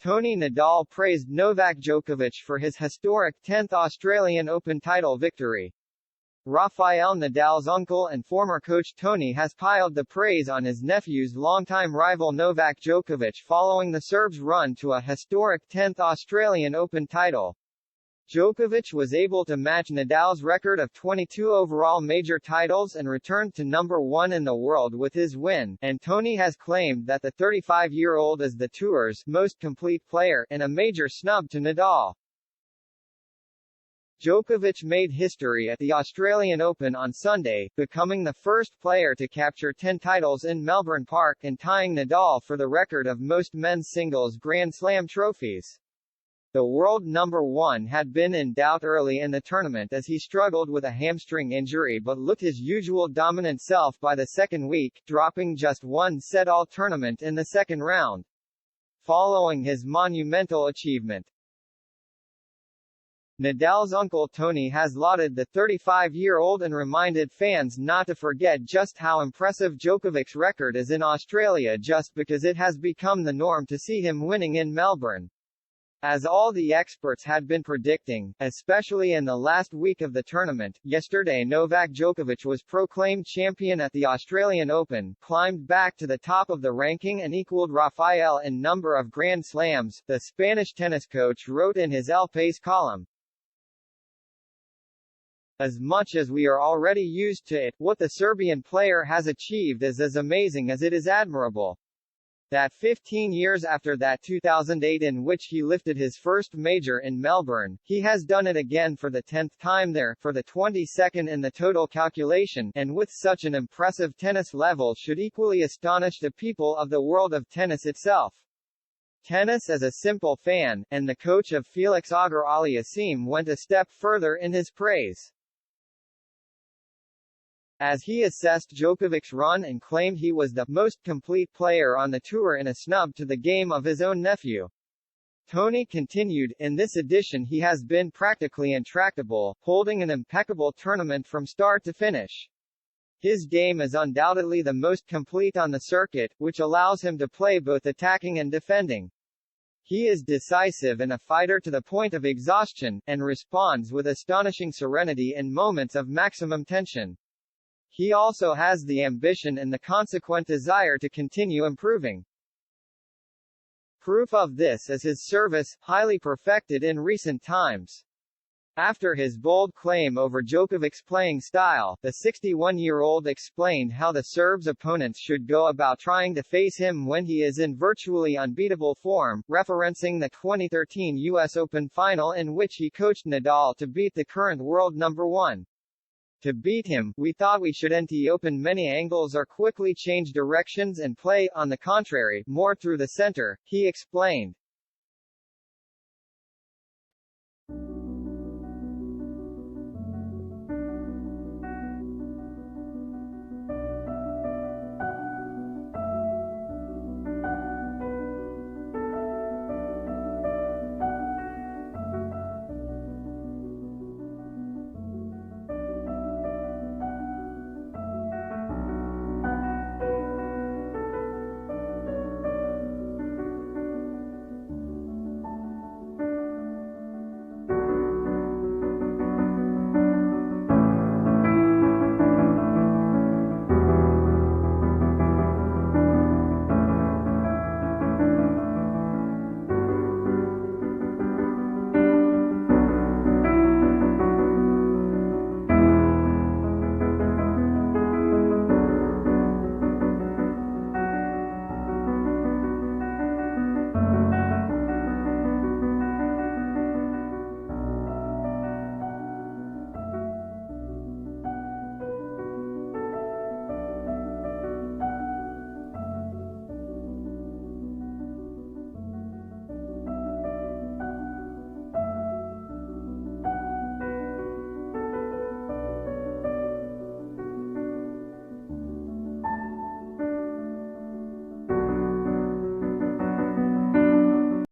Toni Nadal praised Novak Djokovic for his historic 10th Australian Open title victory. Rafael Nadal's uncle and former coach Toni has piled the praise on his nephew's longtime rival Novak Djokovic following the Serb's run to a historic 10th Australian Open title. Djokovic was able to match Nadal's record of 22 overall major titles and returned to number 1 in the world with his win, and Toni has claimed that the 35-year-old is the tour's most complete player, in a major snub to Nadal. Djokovic made history at the Australian Open on Sunday, becoming the first player to capture 10 titles in Melbourne Park and tying Nadal for the record of most men's singles Grand Slam trophies. The world number 1 had been in doubt early in the tournament as he struggled with a hamstring injury but looked his usual dominant self by the second week, dropping just one set all tournament in the second round. Following his monumental achievement, Nadal's uncle Toni has lauded the 35-year-old and reminded fans not to forget just how impressive Djokovic's record is in Australia just because it has become the norm to see him winning in Melbourne. As all the experts had been predicting, especially in the last week of the tournament, yesterday Novak Djokovic was proclaimed champion at the Australian Open, climbed back to the top of the ranking and equaled Rafael in number of Grand Slams, the Spanish tennis coach wrote in his El País column. As much as we are already used to it, what the Serbian player has achieved is as amazing as it is admirable. That 15 years after that 2008 in which he lifted his first major in Melbourne, he has done it again for the 10th time there, for the 22nd in the total calculation, and with such an impressive tennis level should equally astonish the people of the world of tennis itself. Tennis as a simple fan, and the coach of Felix Auger-Aliassime went a step further in his praise. As he assessed Djokovic's run and claimed he was the most complete player on the tour in a snub to the game of his own nephew. Toni continued, in this edition he has been practically intractable, holding an impeccable tournament from start to finish. His game is undoubtedly the most complete on the circuit, which allows him to play both attacking and defending. He is decisive and a fighter to the point of exhaustion, and responds with astonishing serenity in moments of maximum tension. He also has the ambition and the consequent desire to continue improving. Proof of this is his service, highly perfected in recent times. After his bold claim over Djokovic's playing style, the 61-year-old explained how the Serb's opponents should go about trying to face him when he is in virtually unbeatable form, referencing the 2013 US Open final in which he coached Nadal to beat the current world number 1. To beat him, we thought we should open many angles or quickly change directions and play, on the contrary, more through the center, he explained.